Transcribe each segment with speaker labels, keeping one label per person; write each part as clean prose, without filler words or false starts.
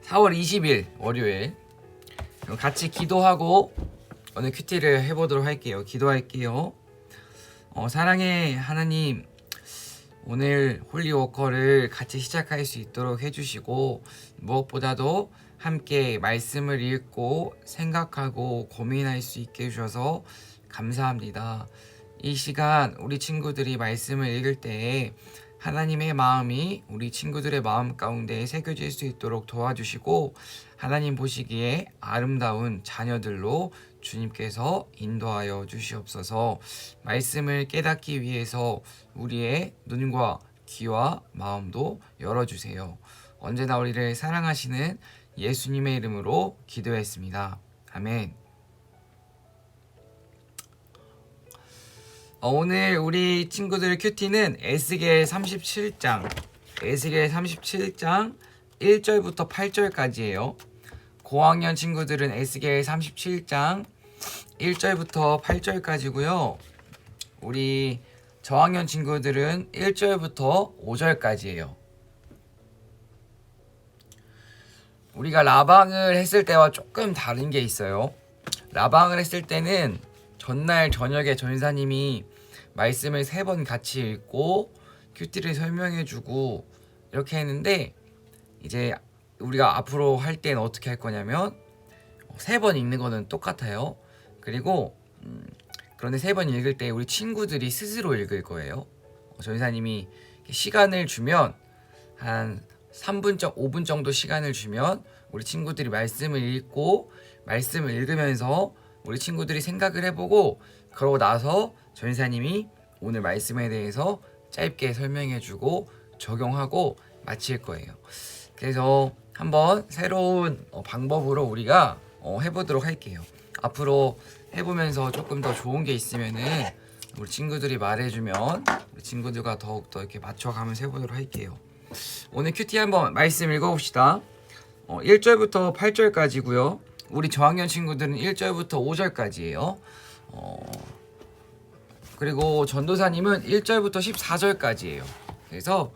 Speaker 1: 4월 20일 월요일. 그럼 같이 기도하고 오늘 큐티를 해보도록 할게요. 기도할게요. 사랑의 하나님, 오늘 홀리워커를 같이 시작할 수 있도록 해주시고, 무엇보다도 함께 말씀을 읽고 생각하고 고민할 수 있게 해주셔서 감사합니다. 이 시간 우리 친구들이 말씀을 읽을 때에 하나님의 마음이 우리 친구들의 마음 가운데 새겨질 수 있도록 도와주시고, 하나님 보시기에 아름다운 자녀들로 주님께서 인도하여 주시옵소서. 말씀을 깨닫기 위해서 우리의 눈과 귀와 마음도 열어주세요. 언제나 우리를 사랑하시는 예수님의 이름으로 기도했습니다. 아멘. 오늘 우리 친구들 큐티는 에스겔 37장 1절부터 8절까지예요. 고학년 친구들은 에스겔 37장 1절부터 8절까지고요. 우리 저학년 친구들은 1절부터 5절까지예요. 우리가 라방을 했을 때와 조금 다른 게 있어요. 라방을 했을 때는 전날 저녁에 전사님이 말씀을 3번 같이 읽고 큐티를 설명해주고 이렇게 했는데, 이제 우리가 앞으로 할 때는 어떻게 할 거냐면 3번 읽는 거는 똑같아요. 그리고 그런데 3번 읽을 때 우리 친구들이 스스로 읽을 거예요. 전사님이 시간을 주면 한 3분, 5분 정도 시간을 주면 우리 친구들이 말씀을 읽고 말씀을 읽으면서 우리 친구들이 생각을 해보고, 그러고 나서 전사님이 오늘 말씀에 대해서 짧게 설명해주고 적용하고 마칠 거예요. 그래서 한번 새로운 방법으로 우리가 해보도록 할게요. 앞으로 해보면서 조금 더 좋은 게 있으면은 우리 친구들이 말해주면 우리 친구들과 더욱더 이렇게 맞춰가면서 해보도록 할게요. 오늘 큐티 한번 말씀 읽어봅시다. 1절부터 8절까지고요. 우리 저학년 친구들은 1절부터 5절까지예요. 그리고 전도사님은 1절부터 14절까지예요. 그래서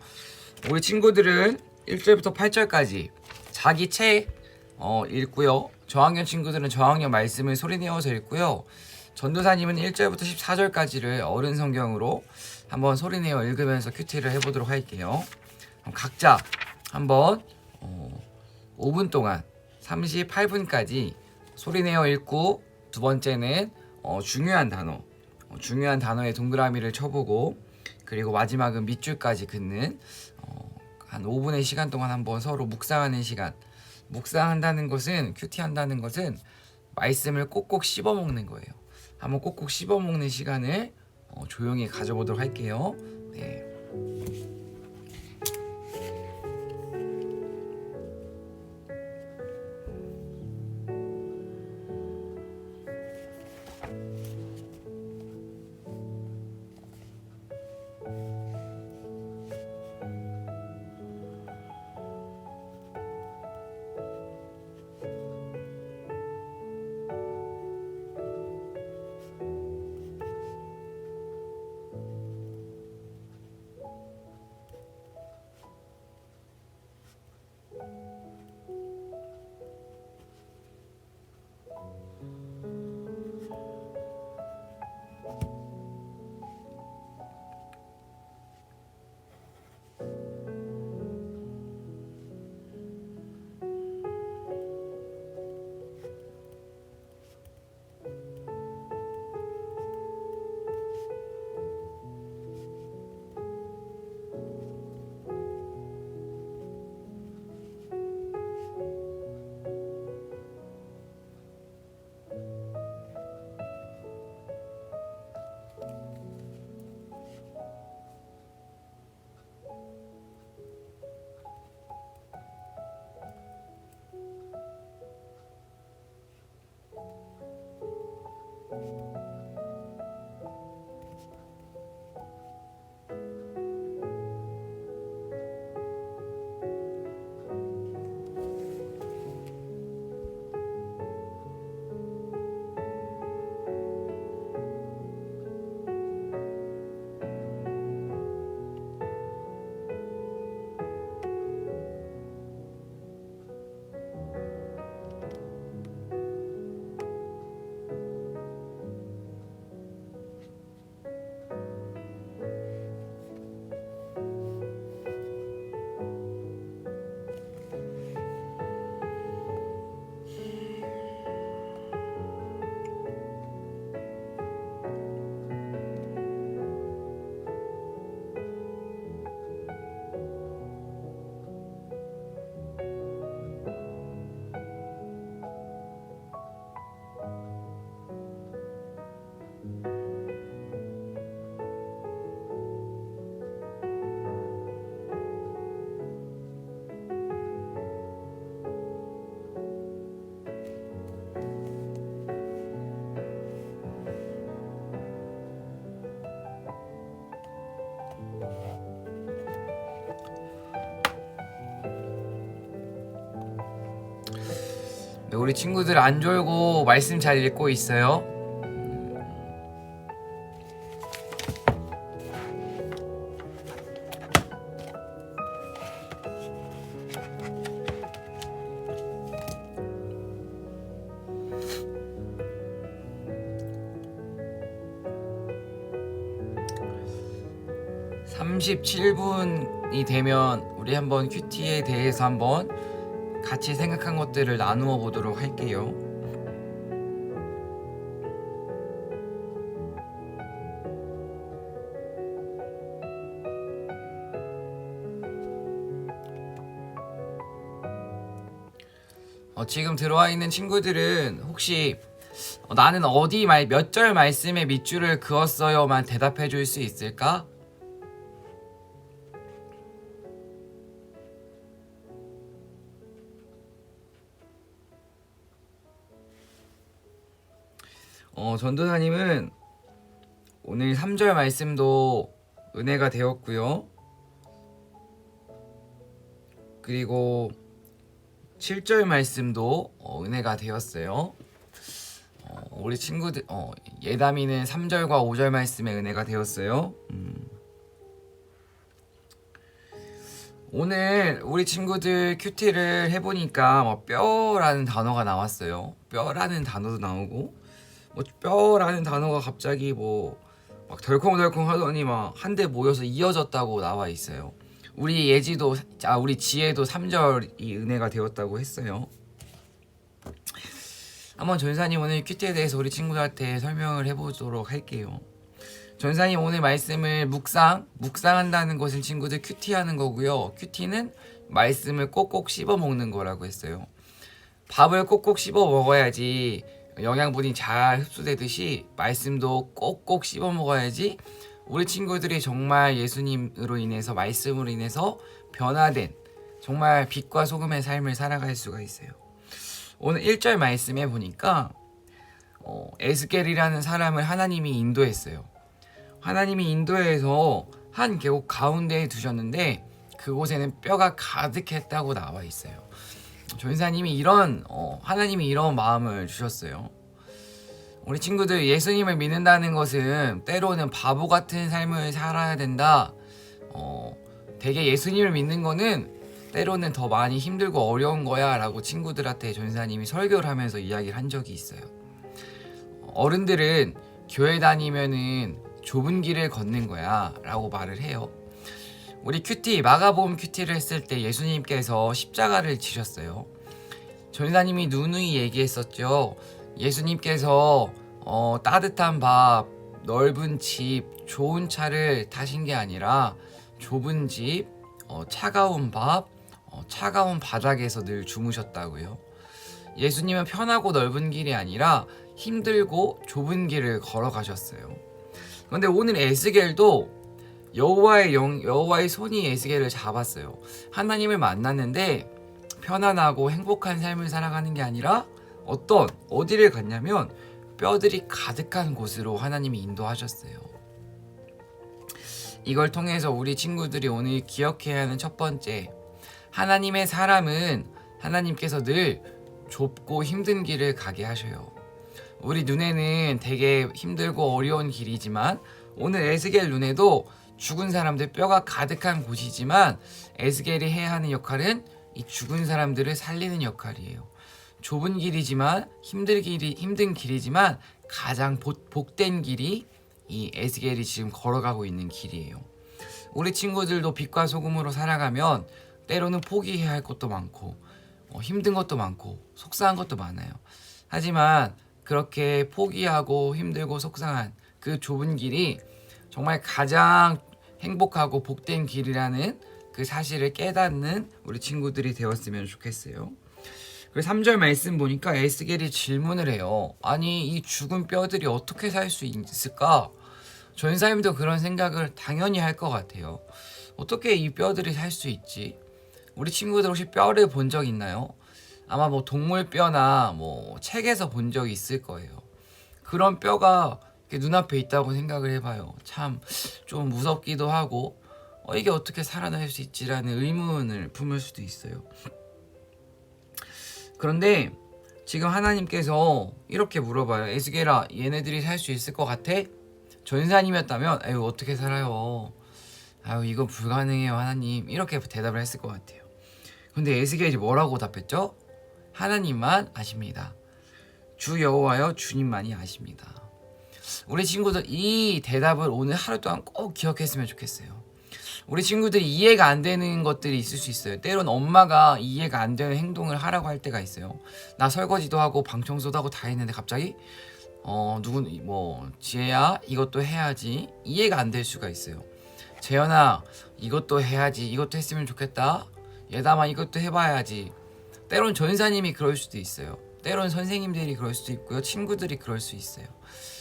Speaker 1: 우리 친구들은 1절부터 8절까지 자기 책 읽고요. 저학년 친구들은 저학년 말씀을 소리내어서 읽고요. 전도사님은 1절부터 14절까지를 어른 성경으로 한번 소리내어 읽으면서 큐티를 해보도록 할게요. 그럼 각자 한번 5분 동안 38분까지 소리내어 읽고, 두 번째는 중요한 단어에 동그라미를 쳐보고, 그리고 마지막은 밑줄까지 긋는 한 5분의 시간 동안 한번 서로 묵상하는 시간. 묵상한다는 것은, 큐티한다는 것은 말씀을 꼭꼭 씹어먹는 거예요. 한번 꼭꼭 씹어먹는 시간을 조용히 가져보도록 할게요. 네. 네, 우리 친구들 안 졸고 말씀 잘 읽고 있어요? 37분이 되면 우리 한번 큐티에 대해서 한번 같이 생각한 것들을 나누어 보도록 할게요. 지금 들어와 있는 친구들은 혹시 나는 어디 몇 절 말씀에 밑줄을 그었어요만 대답해 줄 수 있을까? 전도사님은 오늘 3절 말씀도 은혜가 되었고요. 그리고 7절 말씀도 은혜가 되었어요. 우리 친구들 예담이는 3절과 5절 말씀에 은혜가 되었어요. 오늘 우리 친구들 큐티를 해보니까 뼈라는 단어가 나왔어요. 뼈라는 단어도 나오고 뼈라는 단어가 갑자기 막 덜컹덜컹 하더니 막 한데 모여서 이어졌다고 나와 있어요. 우리 우리 지혜도 3절이 은혜가 되었다고 했어요. 한번 전사님 오늘 큐티에 대해서 우리 친구들한테 설명을 해보도록 할게요. 전사님 오늘 말씀을 묵상한다는 것은 친구들 큐티하는 거고요. 큐티는 말씀을 꼭꼭 씹어 먹는 거라고 했어요. 밥을 꼭꼭 씹어 먹어야지 영양분이 잘 흡수되듯이 말씀도 꼭꼭 씹어 먹어야지 우리 친구들이 정말 예수님으로 인해서 말씀으로 인해서 변화된 정말 빛과 소금의 삶을 살아갈 수가 있어요. 오늘 1절 말씀에 보니까 에스겔이라는 사람을 하나님이 인도했어요. 하나님이 인도해서 한 계곡 가운데에 두셨는데 그곳에는 뼈가 가득했다고 나와 있어요. 전사님이 하나님이 이런 마음을 주셨어요. 우리 친구들 예수님을 믿는다는 것은 때로는 바보 같은 삶을 살아야 된다. 되게 예수님을 믿는 거는 때로는 더 많이 힘들고 어려운 거야 라고 친구들한테 전사님이 설교를 하면서 이야기를 한 적이 있어요. 어른들은 교회 다니면은 좁은 길을 걷는 거야 라고 말을 해요. 우리 마가복음 큐티를 했을 때 예수님께서 십자가를 지셨어요. 전사님이 누누이 얘기했었죠. 예수님께서 따뜻한 밥, 넓은 집, 좋은 차를 타신 게 아니라 좁은 집, 차가운 밥, 차가운 바닥에서 늘 주무셨다고요. 예수님은 편하고 넓은 길이 아니라 힘들고 좁은 길을 걸어가셨어요. 그런데 오늘 에스겔도 여호와의 손이 에스겔을 잡았어요. 하나님을 만났는데 편안하고 행복한 삶을 살아가는 게 아니라 어디를 갔냐면 뼈들이 가득한 곳으로 하나님이 인도하셨어요. 이걸 통해서 우리 친구들이 오늘 기억해야 하는 첫 번째, 하나님의 사람은 하나님께서 늘 좁고 힘든 길을 가게 하셔요. 우리 눈에는 되게 힘들고 어려운 길이지만 오늘 에스겔 눈에도 죽은 사람들 뼈가 가득한 곳이지만 에스겔이 해야 하는 역할은 이 죽은 사람들을 살리는 역할이에요. 좁은 길이지만 힘든 길이지만 가장 복된 길이 이 에스겔이 지금 걸어가고 있는 길이에요. 우리 친구들도 빛과 소금으로 살아가면 때로는 포기해야 할 것도 많고 힘든 것도 많고 속상한 것도 많아요. 하지만 그렇게 포기하고 힘들고 속상한 그 좁은 길이 정말 가장 행복하고 복된 길이라는 그 사실을 깨닫는 우리 친구들이 되었으면 좋겠어요. 그래서 3절 말씀 보니까 에스겔이 질문을 해요. 아니 이 죽은 뼈들이 어떻게 살 수 있을까? 전사님도 그런 생각을 당연히 할 것 같아요. 어떻게 이 뼈들이 살 수 있지? 우리 친구들 혹시 뼈를 본 적 있나요? 아마 동물 뼈나 책에서 본 적이 있을 거예요. 그런 뼈가 눈앞에 있다고 생각을 해봐요. 참 좀 무섭기도 하고 이게 어떻게 살아날 수 있지라는 의문을 품을 수도 있어요. 그런데 지금 하나님께서 이렇게 물어봐요. 에스겔아, 얘네들이 살 수 있을 것 같아? 전사님이었다면 에휴, 어떻게 살아요? 아유, 이건 불가능해요 하나님, 이렇게 대답을 했을 것 같아요. 근데 에스겔이 뭐라고 답했죠? 하나님만 아십니다. 주 여호와여, 주님만이 아십니다. 우리 친구들 이 대답을 오늘 하루 동안 꼭 기억했으면 좋겠어요. 우리 친구들이 이해가 안 되는 것들이 있을 수 있어요. 때론 엄마가 이해가 안 되는 행동을 하라고 할 때가 있어요. 나 설거지도 하고 방 청소도 하고 다 했는데 갑자기 지혜야 이것도 해야지, 이해가 안 될 수가 있어요. 재현아 이것도 해야지, 이것도 했으면 좋겠다, 예담아 이것도 해봐야지. 때론 전사님이 그럴 수도 있어요. 때론 선생님들이 그럴 수도 있고요, 친구들이 그럴 수 있어요.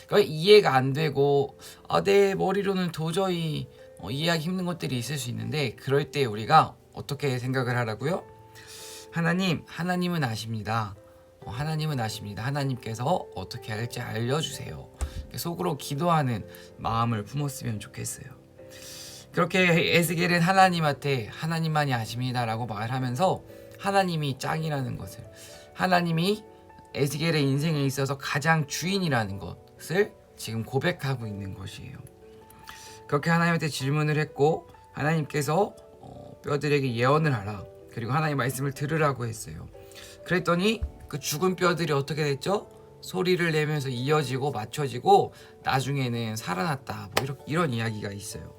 Speaker 1: 그러니까 이해가 안 되고 내 머리로는 도저히 이해하기 힘든 것들이 있을 수 있는데, 그럴 때 우리가 어떻게 생각을 하라고요? 하나님은 아십니다. 하나님은 아십니다. 하나님께서 어떻게 할지 알려주세요. 속으로 기도하는 마음을 품었으면 좋겠어요. 그렇게 에스겔은 하나님한테 하나님만이 아십니다 라고 말하면서 하나님이 짱이라는 것을, 하나님이 에스겔의 인생에 있어서 가장 주인이라는 것을 지금 고백하고 있는 것이에요. 그렇게 하나님한테 질문을 했고, 하나님께서 뼈들에게 예언을 하라, 그리고 하나님 말씀을 들으라고 했어요. 그랬더니 그 죽은 뼈들이 어떻게 됐죠? 소리를 내면서 이어지고 맞춰지고 나중에는 살아났다, 이런 이야기가 있어요.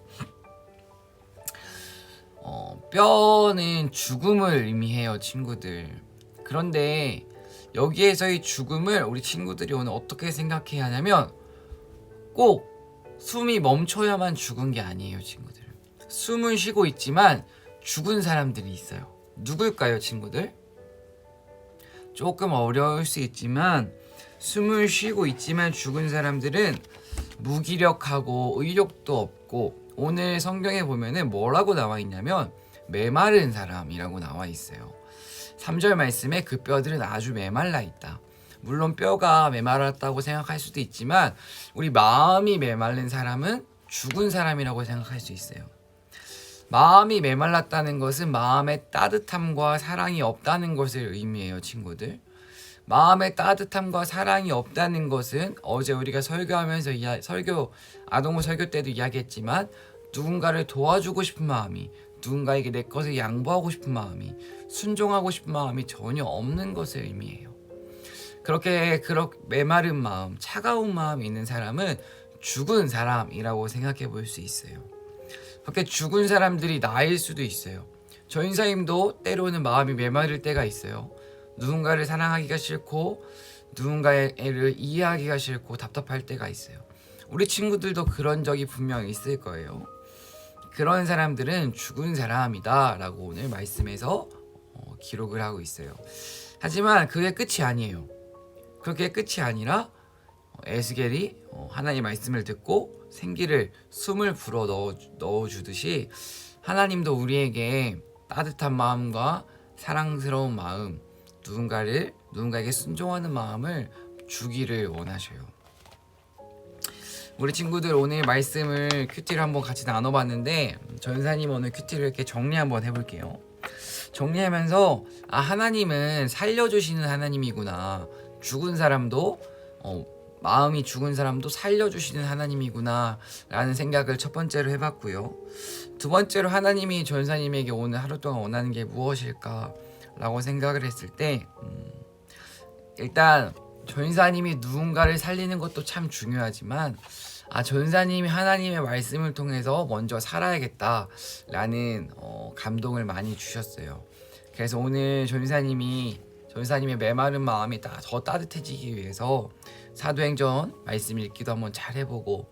Speaker 1: 뼈는 죽음을 의미해요 친구들. 그런데 여기에서의 죽음을 우리 친구들이 오늘 어떻게 생각해야 하냐면, 꼭 숨이 멈춰야만 죽은 게 아니에요 친구들. 숨은 쉬고 있지만 죽은 사람들이 있어요. 누굴까요 친구들? 조금 어려울 수 있지만 숨을 쉬고 있지만 죽은 사람들은 무기력하고 의욕도 없고, 오늘 성경에 보면은 뭐라고 나와 있냐면 메마른 사람이라고 나와 있어요. 3절 말씀에 그 뼈들은 아주 메말라 있다. 물론 뼈가 메말랐다고 생각할 수도 있지만 우리 마음이 메말른 사람은 죽은 사람이라고 생각할 수 있어요. 마음이 메말랐다는 것은 마음에 따뜻함과 사랑이 없다는 것을 의미해요 친구들. 마음에 따뜻함과 사랑이 없다는 것은 어제 우리가 설교하면서 아동부 설교 때도 이야기했지만, 누군가를 도와주고 싶은 마음이, 누군가에게 내 것을 양보하고 싶은 마음이, 순종하고 싶은 마음이 전혀 없는 것을 의미해요. 그렇게 메마른 마음, 차가운 마음이 있는 사람은 죽은 사람이라고 생각해 볼 수 있어요. 그렇게 죽은 사람들이 나일 수도 있어요. 저 인사님도 때로는 마음이 메마를 때가 있어요. 누군가를 사랑하기가 싫고 누군가를 이해하기가 싫고 답답할 때가 있어요. 우리 친구들도 그런 적이 분명히 있을 거예요. 그런 사람들은 죽은 사람이다 라고 오늘 말씀에서 기록을 하고 있어요. 하지만 그게 끝이 아니에요. 그게 끝이 아니라 에스겔이 하나님의 말씀을 듣고 생기를, 숨을 불어 넣어주듯이 하나님도 우리에게 따뜻한 마음과 사랑스러운 마음, 누군가에게 순종하는 마음을 주기를 원하셔요. 우리 친구들 오늘 말씀을 큐티를 한번 같이 나눠봤는데, 전사님 오늘 큐티를 이렇게 정리 한번 해볼게요. 정리하면서 하나님은 살려주시는 하나님이구나, 죽은 사람도 마음이 죽은 사람도 살려주시는 하나님이구나 라는 생각을 첫 번째로 해봤고요. 두 번째로 하나님이 전사님에게 오늘 하루 동안 원하는 게 무엇일까 라고 생각을 했을 때, 일단 전사님이 누군가를 살리는 것도 참 중요하지만 전사님이 하나님의 말씀을 통해서 먼저 살아야겠다 라는 감동을 많이 주셨어요. 그래서 오늘 전사님의 메마른 마음이 더 따뜻해지기 위해서 사도행전 말씀 읽기도 한번 잘 해보고,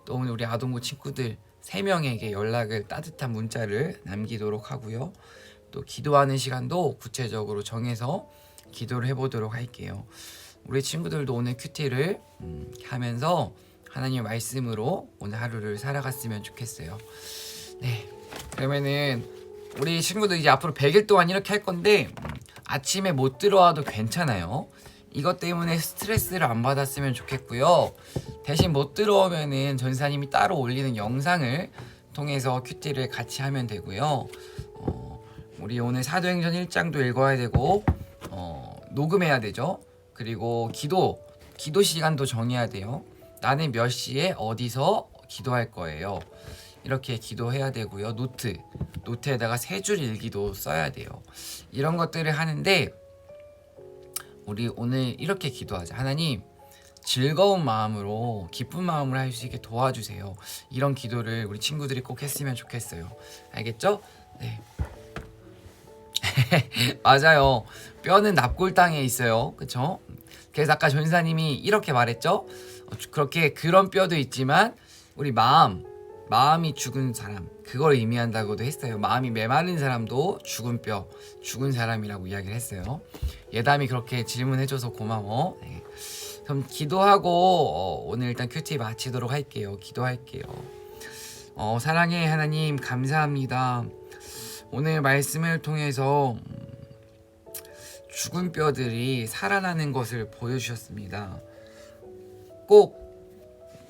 Speaker 1: 또 오늘 우리 아동부 친구들 3명에게 연락을, 따뜻한 문자를 남기도록 하고요. 또 기도하는 시간도 구체적으로 정해서 기도를 해보도록 할게요. 우리 친구들도 오늘 큐티를 하면서 하나님의 말씀으로 오늘 하루를 살아갔으면 좋겠어요. 네, 그러면은 우리 친구들 이제 앞으로 100일 동안 이렇게 할 건데, 아침에 못 들어와도 괜찮아요. 이것 때문에 스트레스를 안 받았으면 좋겠고요. 대신 못 들어오면은 전사님이 따로 올리는 영상을 통해서 큐티를 같이 하면 되고요. 우리 오늘 사도행전 1장도 읽어야 되고 녹음해야 되죠. 그리고 기도 시간도 정해야 돼요. 나는 몇 시에 어디서 기도할 거예요. 이렇게 기도해야 되고요. 노트에다가 3줄 일기도 써야 돼요. 이런 것들을 하는데 우리 오늘 이렇게 기도하자. 하나님, 즐거운 마음으로 기쁜 마음으로 할 수 있게 도와주세요. 이런 기도를 우리 친구들이 꼭 했으면 좋겠어요. 알겠죠? 네. 맞아요. 뼈는 납골당에 있어요. 그쵸? 그래서 아까 전사님이 이렇게 말했죠. 그렇게 그런 뼈도 있지만 우리 마음이 죽은 사람, 그걸 의미한다고도 했어요. 마음이 메마른 사람도 죽은 뼈, 죽은 사람이라고 이야기를 했어요. 예담이 그렇게 질문해줘서 고마워. 네. 그럼 기도하고 오늘 일단 큐티 마치도록 할게요. 기도할게요. 사랑해 하나님, 감사합니다. 오늘 말씀을 통해서 죽은 뼈들이 살아나는 것을 보여주셨습니다. 꼭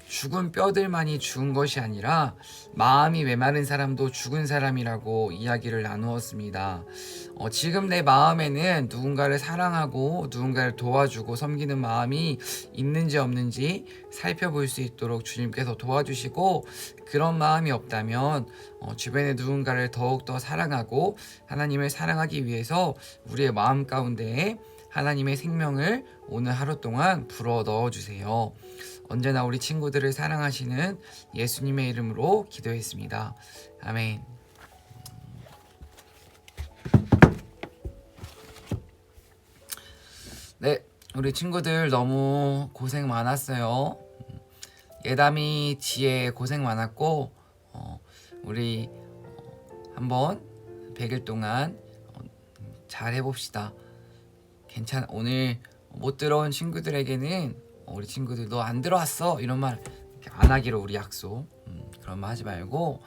Speaker 1: 죽은 뼈들만이 죽은 것이 아니라 마음이 메마른 사람도 죽은 사람이라고 이야기를 나누었습니다. 지금 내 마음에는 누군가를 사랑하고 누군가를 도와주고 섬기는 마음이 있는지 없는지 살펴볼 수 있도록 주님께서 도와주시고, 그런 마음이 없다면 주변에 누군가를 더욱더 사랑하고 하나님을 사랑하기 위해서 우리의 마음 가운데에 하나님의 생명을 오늘 하루 동안 불어 넣어주세요. 언제나 우리 친구들을 사랑하시는 예수님의 이름으로 기도했습니다. 아멘. 네, 우리 친구들 너무 고생 많았어요. 예담이, 지혜 고생 많았고, 우리 한번 100일 동안 잘 해봅시다. 괜찮아. 오늘 못 들어온 친구들에게는 우리 친구들 너 안 들어왔어 이런 말 안 하기로 우리 약속. 그런 말 하지 말고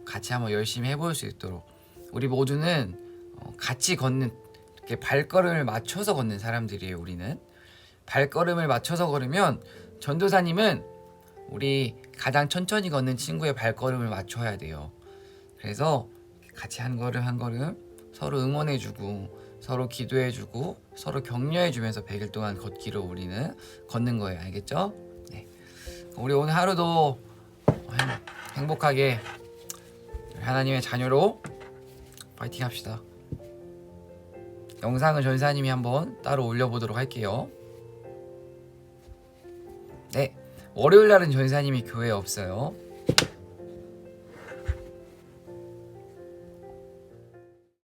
Speaker 1: 같이 한번 열심히 해볼 수 있도록, 우리 모두는 같이 걷는, 이렇게 발걸음을 맞춰서 걷는 사람들이에요. 우리는 발걸음을 맞춰서 걸으면 전도사님은 우리 가장 천천히 걷는 친구의 발걸음을 맞춰야 돼요. 그래서 같이 한 걸음 한 걸음 서로 응원해주고 서로 기도해주고 서로 격려해주면서 100일 동안 걷기로 우리는 걷는 거예요. 알겠죠? 네. 우리 오늘 하루도 행복하게 하나님의 자녀로 파이팅 합시다. 영상은 전사님이 한번 따로 올려보도록 할게요. 네, 월요일 날은 전사님이 교회에 없어요.